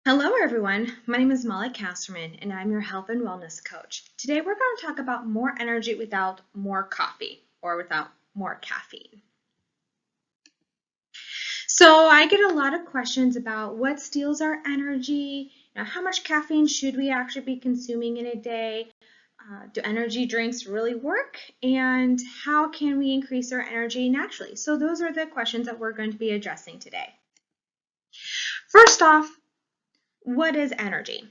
Hello everyone, my name is Molly Casterman and I'm your health and wellness coach. Today we're going to talk about more energy without more coffee or without more caffeine. So I get a lot of questions about what steals our energy, how much caffeine should we actually be consuming in a day, do energy drinks really work, and how can we increase our energy naturally? So those are the questions that we're going to be addressing today. First off, what is energy?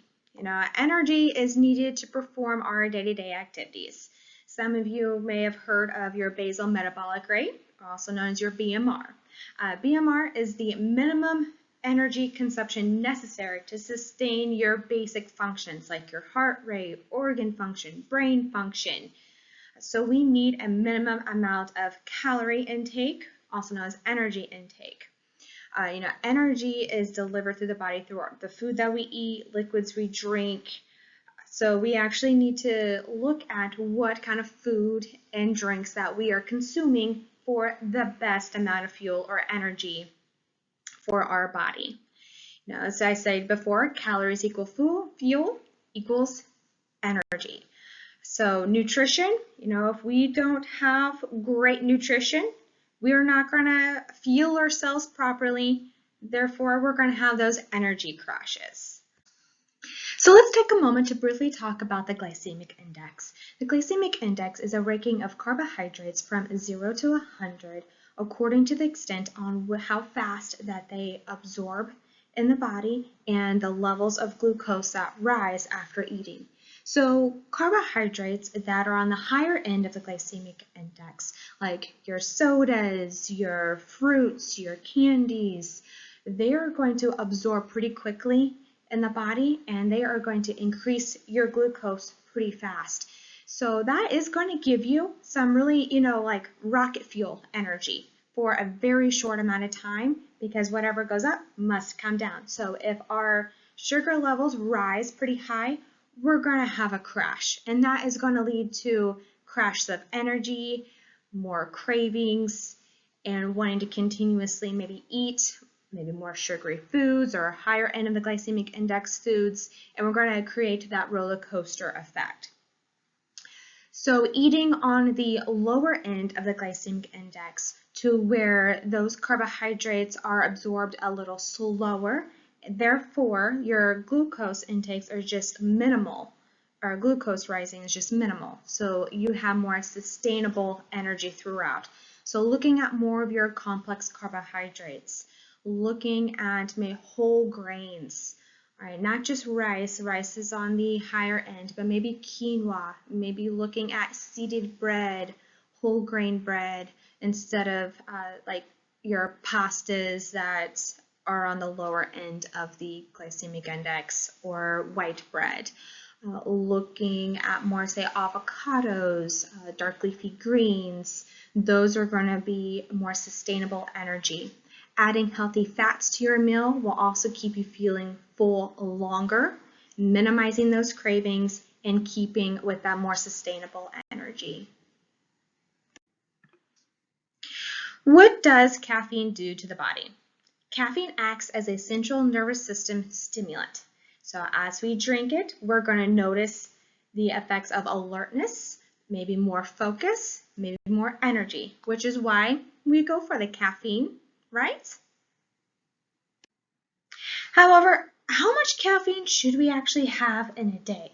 Energy is needed to perform our day-to-day activities. Some of you may have heard of your basal metabolic rate, also known as your BMR. BMR is the minimum energy consumption necessary to sustain your basic functions like your heart rate, organ function, brain function. So we need a minimum amount of calorie intake, also known as energy intake. Energy is delivered through the body through the food that we eat, liquids we drink. So we actually need to look at what kind of food and drinks that we are consuming for the best amount of fuel or energy for our body. Now, as I said before, calories equal fuel equals energy. So nutrition, if we don't have great nutrition, we're not going to fuel ourselves properly. Therefore, we're going to have those energy crashes. So let's take a moment to briefly talk about the glycemic index. The glycemic index is a ranking of carbohydrates from 0 to 100 according to the extent on how fast that they absorb in the body and the levels of glucose that rise after eating. So carbohydrates that are on the higher end of the glycemic index, like your sodas, your fruits, your candies, they are going to absorb pretty quickly in the body and they are going to increase your glucose pretty fast. So that is going to give you some really, like rocket fuel energy for a very short amount of time because whatever goes up must come down. So if our sugar levels rise pretty high, we're going to have a crash, and that is going to lead to crashes of energy, more cravings, and wanting to continuously maybe eat maybe more sugary foods or higher end of the glycemic index foods, and we're going to create that roller coaster effect. So eating on the lower end of the glycemic index to where those carbohydrates are absorbed a little slower, therefore, your glucose intakes are just minimal, or glucose rising is just minimal. So you have more sustainable energy throughout. So looking at more of your complex carbohydrates, looking at whole grains, all right, not just rice. Rice is on the higher end, but maybe quinoa, maybe looking at seeded bread, whole grain bread, instead of like your pastas that are on the lower end of the glycemic index, or white bread. Looking at more, say, avocados, dark leafy greens, those are going to be more sustainable energy. Adding healthy fats to your meal will also keep you feeling full longer, minimizing those cravings and keeping with that more sustainable energy. What does caffeine do to the body? Caffeine acts as a central nervous system stimulant. So as we drink it, we're going to notice the effects of alertness, maybe more focus, maybe more energy, which is why we go for the caffeine, right? However, how much caffeine should we actually have in a day?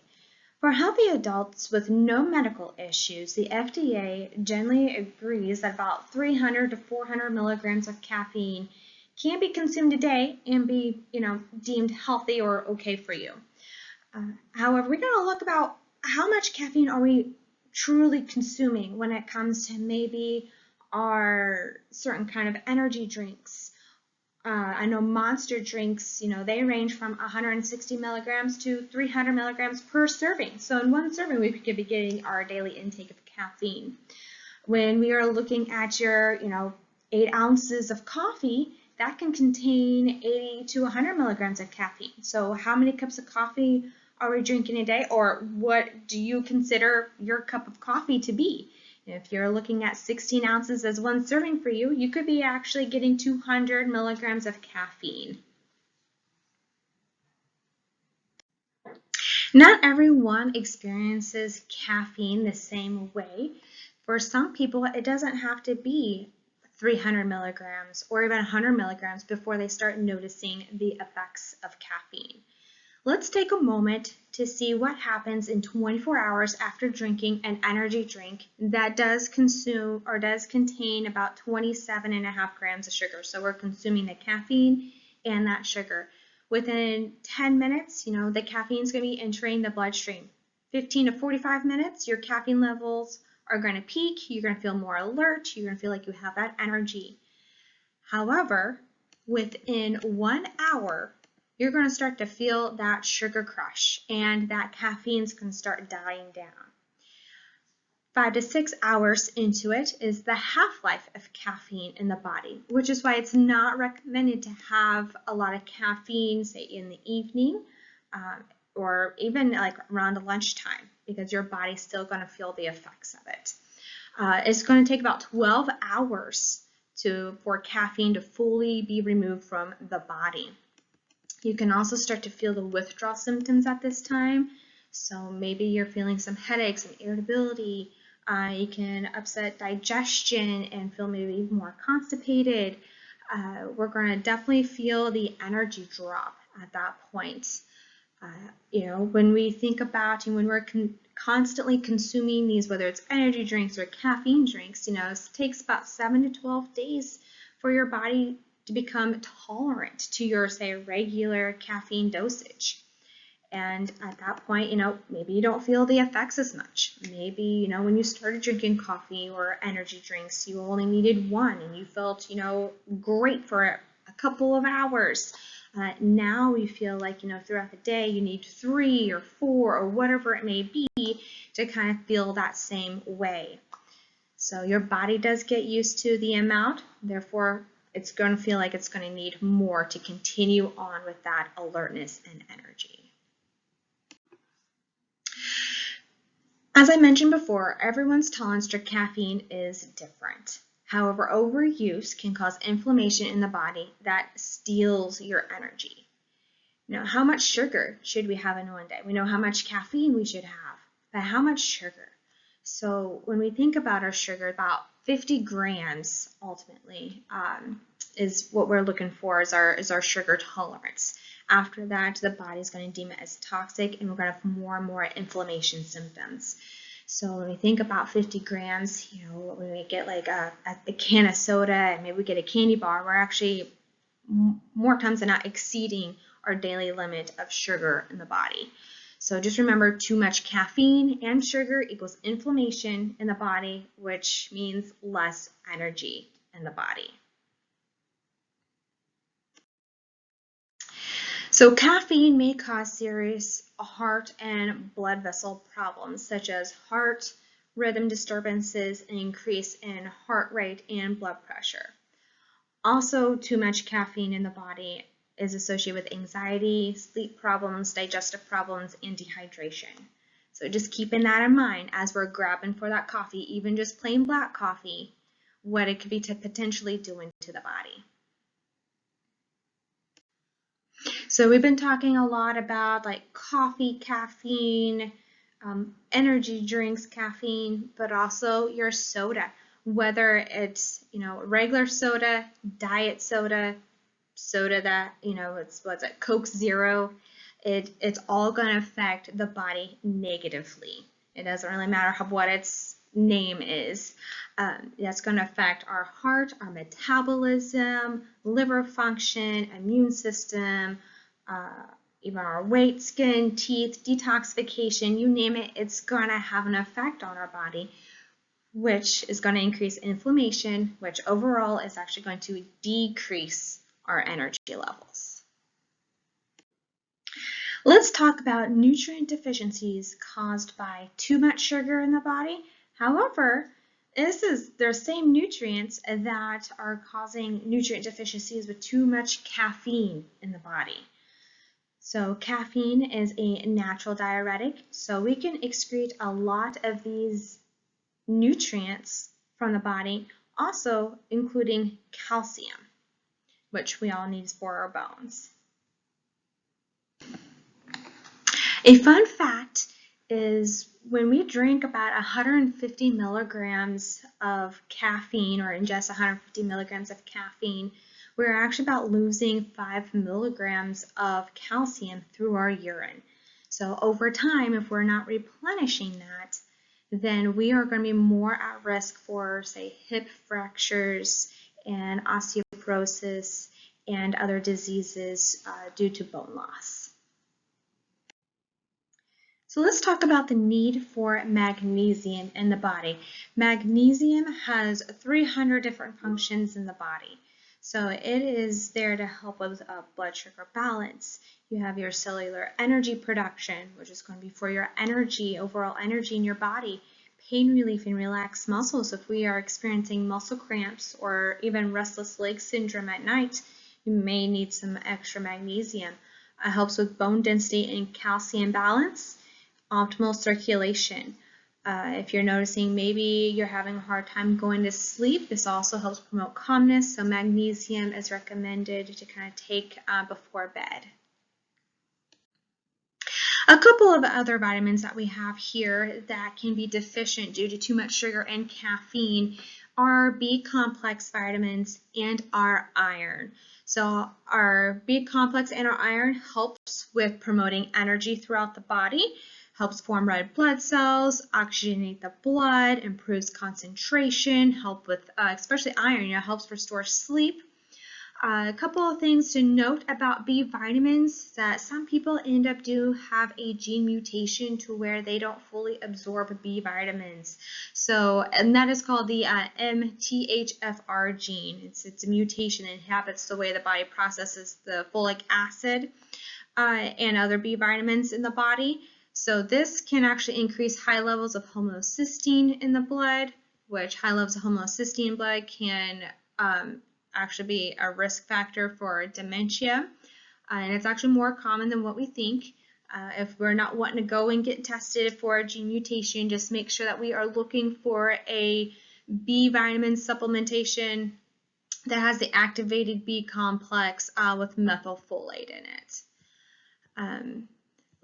For healthy adults with no medical issues, the FDA generally agrees that about 300 to 400 milligrams of caffeine can be consumed a day and be, deemed healthy or okay for you. However, we got to look about how much caffeine are we truly consuming when it comes to maybe our certain kind of energy drinks. I know Monster drinks, they range from 160 milligrams to 300 milligrams per serving. So in one serving, we could be getting our daily intake of caffeine. When we are looking at your, 8 ounces of coffee, that can contain 80 to 100 milligrams of caffeine. So how many cups of coffee are we drinking a day, or what do you consider your cup of coffee to be? If you're looking at 16 ounces as one serving for you, you could be actually getting 200 milligrams of caffeine. Not everyone experiences caffeine the same way. For some people, it doesn't have to be 300 milligrams or even 100 milligrams before they start noticing the effects of caffeine. Let's take a moment to see what happens in 24 hours after drinking an energy drink that does consume or does contain about 27.5 grams of sugar. So we're consuming the caffeine and that sugar. Within 10 minutes, the caffeine is going to be entering the bloodstream. 15 to 45 minutes, your caffeine levels are going to peak. You're going to feel more alert. You're going to feel like you have that energy. However, within 1 hour, you're going to start to feel that sugar crush and that caffeine's going to start dying down. 5 to 6 hours into it is the half-life of caffeine in the body, which is why it's not recommended to have a lot of caffeine, say in the evening or even like around lunchtime, because your body's still going to feel the effects of it. It's going to take about 12 hours for caffeine to fully be removed from the body. You can also start to feel the withdrawal symptoms at this time. So maybe you're feeling some headaches and irritability. You can upset digestion and feel maybe more constipated. We're going to definitely feel the energy drop at that point. When we think about and when we're constantly consuming these, whether it's energy drinks or caffeine drinks, it takes about 7 to 12 days for your body to become tolerant to your, say, regular caffeine dosage. And at that point, maybe you don't feel the effects as much. Maybe, when you started drinking coffee or energy drinks, you only needed one and you felt, great for a couple of hours. Now you feel like, throughout the day, you need 3 or 4 or whatever it may be to kind of feel that same way. So your body does get used to the amount, therefore, it's going to feel like it's going to need more to continue on with that alertness and energy. As I mentioned before, everyone's tolerance to caffeine is different. However, overuse can cause inflammation in the body that steals your energy. How much sugar should we have in one day? We know how much caffeine we should have, but how much sugar? So when we think about our sugar, about 50 grams ultimately is what we're looking for is our sugar tolerance. After that, the body's going to deem it as toxic and we're going to have more and more inflammation symptoms. So when we think about 50 grams, when we get like a can of soda and maybe we get a candy bar, we're actually more times than not exceeding our daily limit of sugar in the body. So just remember, too much caffeine and sugar equals inflammation in the body, which means less energy in the body. So caffeine may cause serious heart and blood vessel problems, such as heart rhythm disturbances, an increase in heart rate and blood pressure. Also, too much caffeine in the body is associated with anxiety, sleep problems, digestive problems, and dehydration. So just keeping that in mind as we're grabbing for that coffee, even just plain black coffee, what it could be potentially doing to the body. So we've been talking a lot about like coffee, caffeine, energy drinks, caffeine, but also your soda, whether it's, regular soda, diet soda, soda that, it's Coke Zero, it's all going to affect the body negatively. It doesn't really matter what its name is. That's going to affect our heart, our metabolism, liver function, immune system, even our weight, skin, teeth, detoxification, you name it, it's going to have an effect on our body, which is going to increase inflammation, which overall is actually going to decrease our energy levels. Let's talk about nutrient deficiencies caused by too much sugar in the body. However, their same nutrients that are causing nutrient deficiencies with too much caffeine in the body. So caffeine is a natural diuretic, so we can excrete a lot of these nutrients from the body, also including calcium, which we all need for our bones. A fun fact is when we drink about 150 milligrams of caffeine or ingest 150 milligrams of caffeine, we're actually about losing 5 milligrams of calcium through our urine. So over time, if we're not replenishing that, then we are going to be more at risk for, say, hip fractures and osteoporosis and other diseases due to bone loss. So let's talk about the need for magnesium in the body. Magnesium has 300 different functions in the body. So it is there to help with blood sugar balance. You have your cellular energy production, which is going to be for your energy, overall energy in your body. Pain relief and relaxed muscles. If we are experiencing muscle cramps or even restless leg syndrome at night, you may need some extra magnesium. It helps with bone density and calcium balance. Optimal circulation. If you're noticing maybe you're having a hard time going to sleep, this also helps promote calmness, so magnesium is recommended to kind of take before bed. A couple of other vitamins that we have here that can be deficient due to too much sugar and caffeine are B-complex vitamins and our iron. So our B-complex and our iron helps with promoting energy throughout the body, helps form red blood cells, oxygenate the blood, improves concentration, help with, especially iron, helps restore sleep. A couple of things to note about B vitamins that some people end up do have a gene mutation to where they don't fully absorb B vitamins. So, and that is called the MTHFR gene. It's a mutation that inhabits the way the body processes the folic acid and other B vitamins in the body. So this can actually increase high levels of homocysteine in the blood, which high levels of homocysteine in blood can actually be a risk factor for dementia. And it's actually more common than what we think. If we're not wanting to go and get tested for a gene mutation, just make sure that we are looking for a B vitamin supplementation that has the activated B complex with methylfolate in it.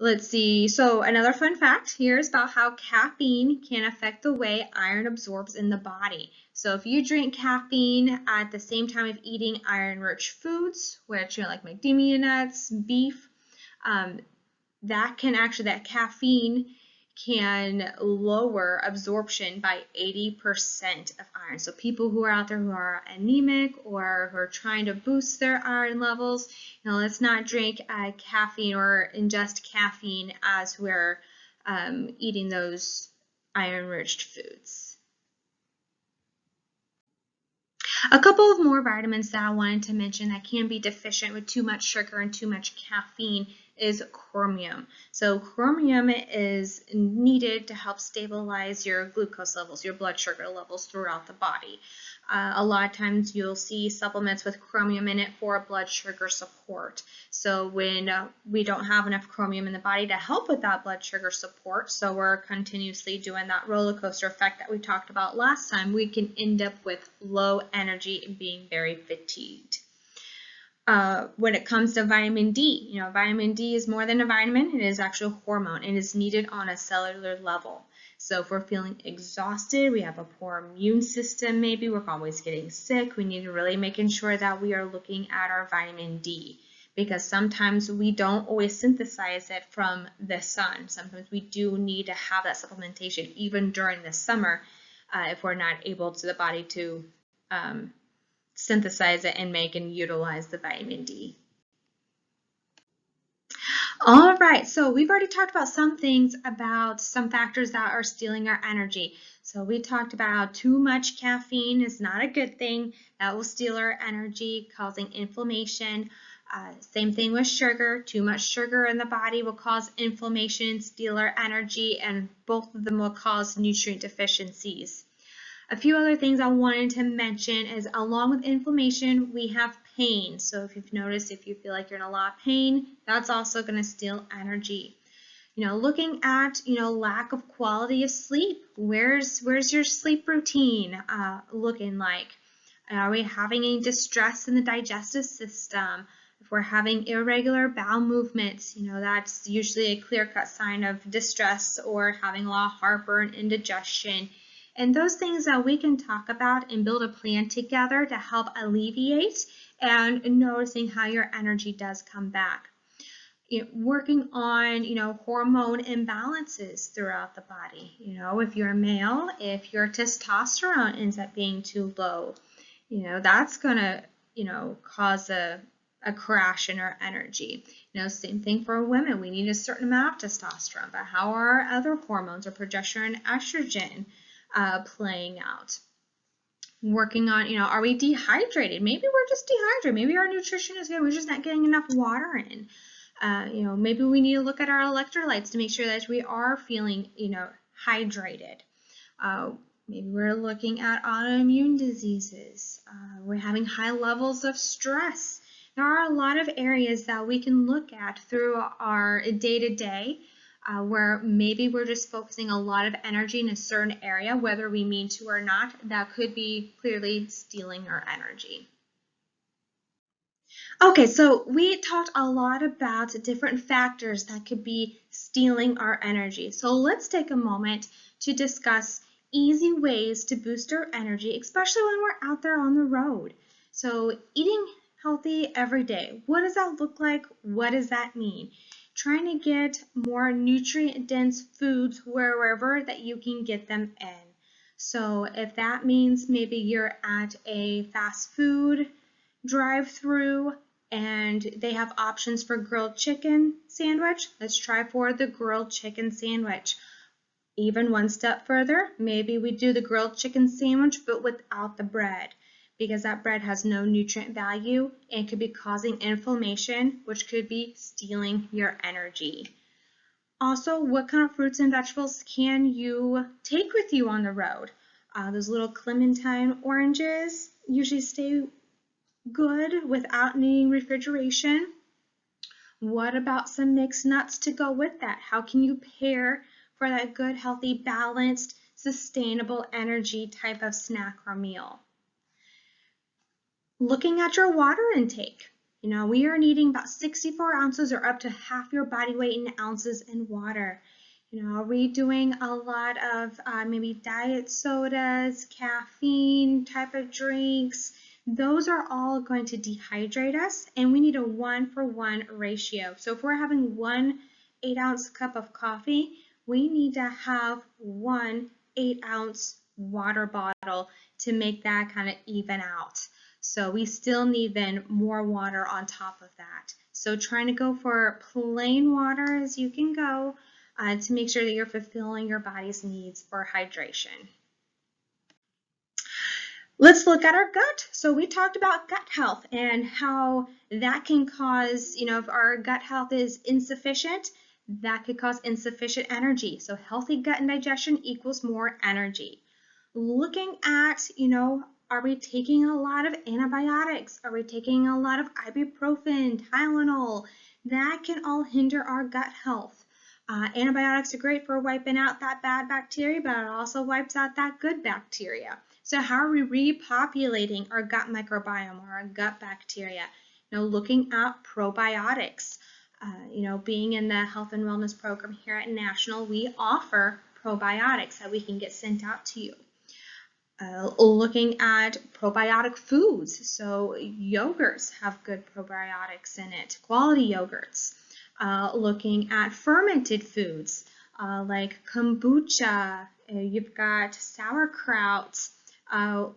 Let's see, so another fun fact here is about how caffeine can affect the way iron absorbs in the body. So if you drink caffeine at the same time of eating iron-rich foods, which like macadamia nuts, beef, that caffeine can lower absorption by 80% of iron. So people who are out there who are anemic or who are trying to boost their iron levels, let's not drink caffeine or ingest caffeine as we're eating those iron-rich foods. A couple of more vitamins that I wanted to mention that can be deficient with too much sugar and too much caffeine is chromium. So chromium is needed to help stabilize your glucose levels, your blood sugar levels throughout the body. A lot of times you'll see supplements with chromium in it for blood sugar support. So when we don't have enough chromium in the body to help with that blood sugar support, so we're continuously doing that roller coaster effect that we talked about last time, we can end up with low energy and being very fatigued. When it comes to vitamin D, vitamin D is more than a vitamin. It is actually a hormone. It is needed on a cellular level. So if we're feeling exhausted, we have a poor immune system, maybe we're always getting sick, we need to really making sure that we are looking at our vitamin D, because sometimes we don't always synthesize it from the sun. Sometimes we do need to have that supplementation even during the summer if we're not able to the body to synthesize it and make and utilize the vitamin D. All right, so we've already talked about some things about some factors that are stealing our energy. So we talked about too much caffeine is not a good thing. That will steal our energy, causing inflammation. Same thing with sugar. Too much sugar in the body will cause inflammation, steal our energy, and both of them will cause nutrient deficiencies. A few other things I wanted to mention is along with inflammation, we have pain. So if you've noticed, if you feel like you're in a lot of pain, that's also going to steal energy. Looking at, lack of quality of sleep. Where's your sleep routine looking like? Are we having any distress in the digestive system? If we're having irregular bowel movements, that's usually a clear-cut sign of distress or having a lot of heartburn, indigestion. And those things that we can talk about and build a plan together to help alleviate and noticing how your energy does come back. Working on, hormone imbalances throughout the body. If you're a male, if your testosterone ends up being too low, that's going to, cause a crash in our energy. Same thing for women. We need a certain amount of testosterone, but how are our other hormones or progesterone and estrogen playing out? Working on, are we dehydrated? Maybe we're just dehydrated. Maybe our nutrition is good. We're just not getting enough water in. Maybe we need to look at our electrolytes to make sure that we are feeling, hydrated. Maybe we're looking at autoimmune diseases. We're having high levels of stress. There are a lot of areas that we can look at through our day-to-day where maybe we're just focusing a lot of energy in a certain area, whether we mean to or not, that could be clearly stealing our energy. Okay, so we talked a lot about different factors that could be stealing our energy. So let's take a moment to discuss easy ways to boost our energy, especially when we're out there on the road. So eating healthy every day, what does that look like? What does that mean? Trying to get more nutrient-dense foods wherever that you can get them in. So if that means maybe you're at a fast food drive-through and they have options for grilled chicken sandwich, let's try for the grilled chicken sandwich. Even one step further, maybe we do the grilled chicken sandwich but without the bread, because that bread has no nutrient value and could be causing inflammation, which could be stealing your energy. Also, what kind of fruits and vegetables can you take with you on the road? Those little clementine oranges usually stay good without needing refrigeration. What about some mixed nuts to go with that? How can you pair for that good, healthy, balanced, sustainable energy type of snack or meal? Looking at your water intake. We are needing about 64 ounces or up to half your body weight in ounces in water. Are we doing a lot of maybe diet sodas, caffeine type of drinks? Those are all going to dehydrate us, and we need a 1-for-1 ratio. So if we're having 1 8-ounce cup of coffee, we need to have 1 8-ounce water bottle to make that kind of even out. So we still need then more water on top of that. So trying to go for plain water as you can go to make sure that you're fulfilling your body's needs for hydration. Let's look at our gut. So we talked about gut health and how that can cause, if our gut health is insufficient, that could cause insufficient energy. So healthy gut and digestion equals more energy. Looking at, are we taking a lot of antibiotics? Are we taking a lot of ibuprofen, Tylenol? That can all hinder our gut health. Antibiotics are great for wiping out that bad bacteria, but it also wipes out that good bacteria. So how are we repopulating our gut microbiome or our gut bacteria? Looking at probiotics. Being in the health and wellness program here at National, we offer probiotics that we can get sent out to you. Looking at probiotic foods. So yogurts have good probiotics in it, quality yogurts. Looking at fermented foods like kombucha, you've got sauerkraut,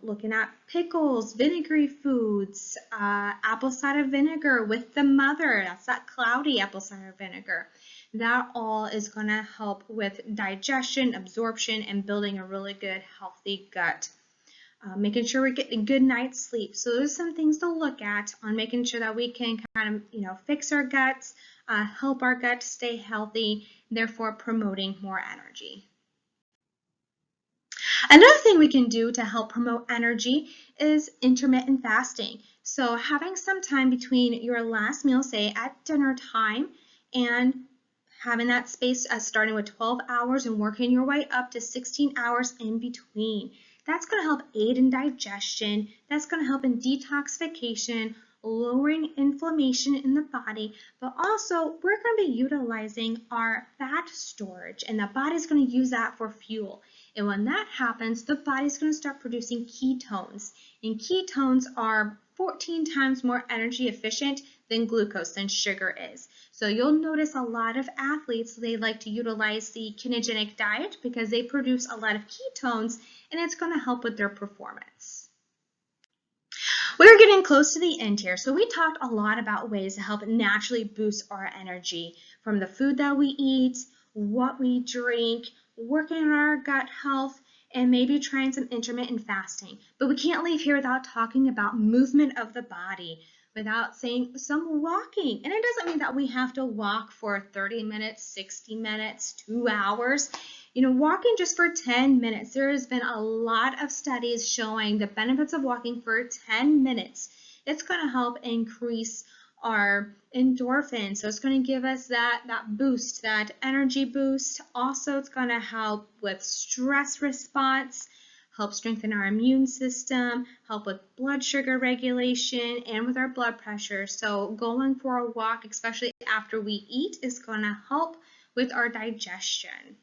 looking at pickles, vinegary foods, apple cider vinegar with the mother, that's that cloudy apple cider vinegar. That all is going to help with digestion, absorption, and building a really good, healthy gut. Making sure we're getting a good night's sleep. So there's some things to look at on making sure that we can kind of, fix our guts, help our gut stay healthy, therefore promoting more energy. Another thing we can do to help promote energy is intermittent fasting. So having some time between your last meal, say at dinner time, and having that space starting with 12 hours and working your way up to 16 hours in between. That's going to help aid in digestion. That's going to help in detoxification, lowering inflammation in the body, but also we're going to be utilizing our fat storage, and the body's going to use that for fuel. And when that happens, the body's going to start producing ketones, and ketones are 14 times more energy efficient than glucose, than sugar is. So you'll notice a lot of athletes, they like to utilize the ketogenic diet because they produce a lot of ketones, and it's going to help with their performance. We're getting close to the end here, so we talked a lot about ways to help naturally boost our energy, from the food that we eat, what we drink, working on our gut health, and maybe trying some intermittent fasting. But we can't leave here without talking about movement of the body, without saying some walking. And it doesn't mean that we have to walk for 30 minutes, 60 minutes, 2 hours. Walking just for 10 minutes. There has been a lot of studies showing the benefits of walking for 10 minutes. It's going to help increase our endorphins. So it's going to give us that boost, that energy boost. Also, it's going to help with stress response, help strengthen our immune system, help with blood sugar regulation, and with our blood pressure. So going for a walk, especially after we eat, is going to help with our digestion.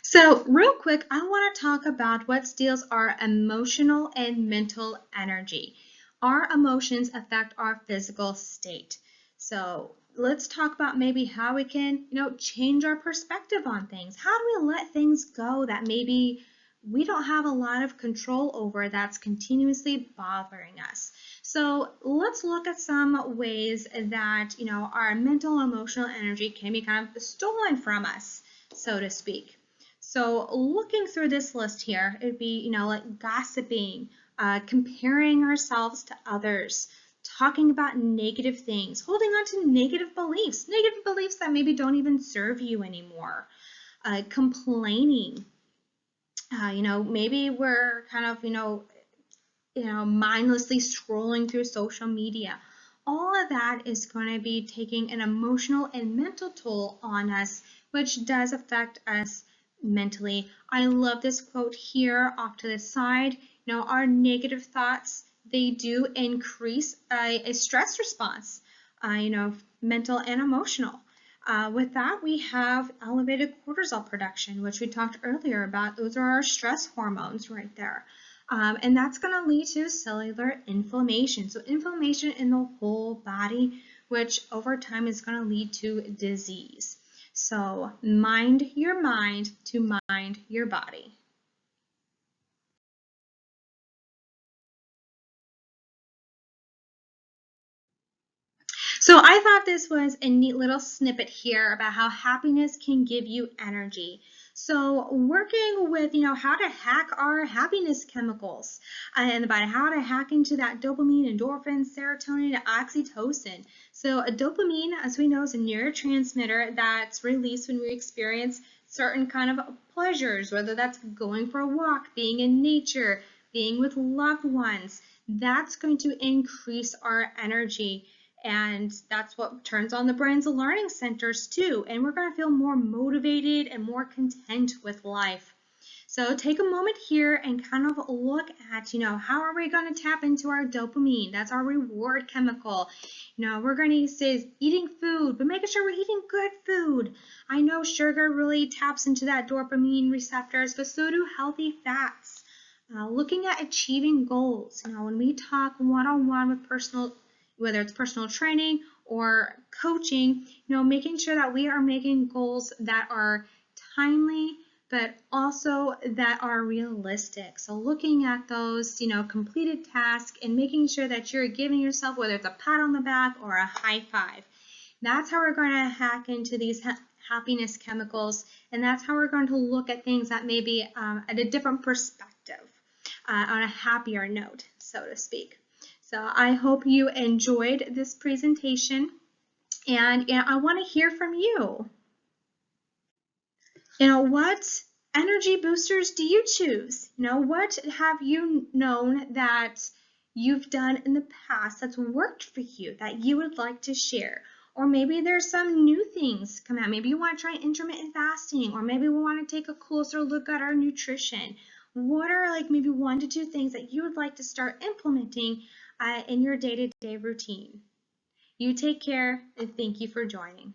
So real quick, I want to talk about what steals our emotional and mental energy. Our emotions affect our physical state. So let's talk about maybe how we can, change our perspective on things. How do we let things go that maybe we don't have a lot of control over, that's continuously bothering us? So let's look at some ways that, our mental and emotional energy can be kind of stolen from us, so to speak. So looking through this list here, it would be, like gossiping, comparing ourselves to others, talking about negative things, holding on to negative beliefs that maybe don't even serve you anymore, complaining. Maybe we're kind of, mindlessly scrolling through social media. All of that is going to be taking an emotional and mental toll on us, which does affect us mentally. I love this quote here off to the side. Our negative thoughts, they do increase a stress response, mental and emotional. With that, we have elevated cortisol production, which we talked earlier about. Those are our stress hormones right there. And that's going to lead to cellular inflammation. So inflammation in the whole body, which over time is going to lead to disease. So mind your mind to mind your body. So I thought this was a neat little snippet here about how happiness can give you energy. So working with, how to hack our happiness chemicals in the body, how to hack into that dopamine, endorphin, serotonin, oxytocin. So a dopamine, as we know, is a neurotransmitter that's released when we experience certain kind of pleasures, whether that's going for a walk, being in nature, being with loved ones. That's going to increase our energy. And that's what turns on the brain's learning centers too. And we're going to feel more motivated and more content with life. So take a moment here and kind of look at, how are we going to tap into our dopamine? That's our reward chemical. We're going to say eating food, but making sure we're eating good food. I know sugar really taps into that dopamine receptors, but so do healthy fats. Looking at achieving goals. When we talk one-on-one with whether it's personal training or coaching, making sure that we are making goals that are timely, but also that are realistic. So looking at those, completed tasks and making sure that you're giving yourself, whether it's a pat on the back or a high five. That's how we're going to hack into these happiness chemicals, and that's how we're going to look at things that may be at a different perspective, on a happier note, so to speak. So I hope you enjoyed this presentation, and I want to hear from you. What energy boosters do you choose? What have you known that you've done in the past that's worked for you that you would like to share? Or maybe there's some new things come out. Maybe you want to try intermittent fasting, or maybe we want to take a closer look at our nutrition. what are like maybe 1 to 2 things that you would like to start implementing in your day-to-day routine? You take care, and thank you for joining.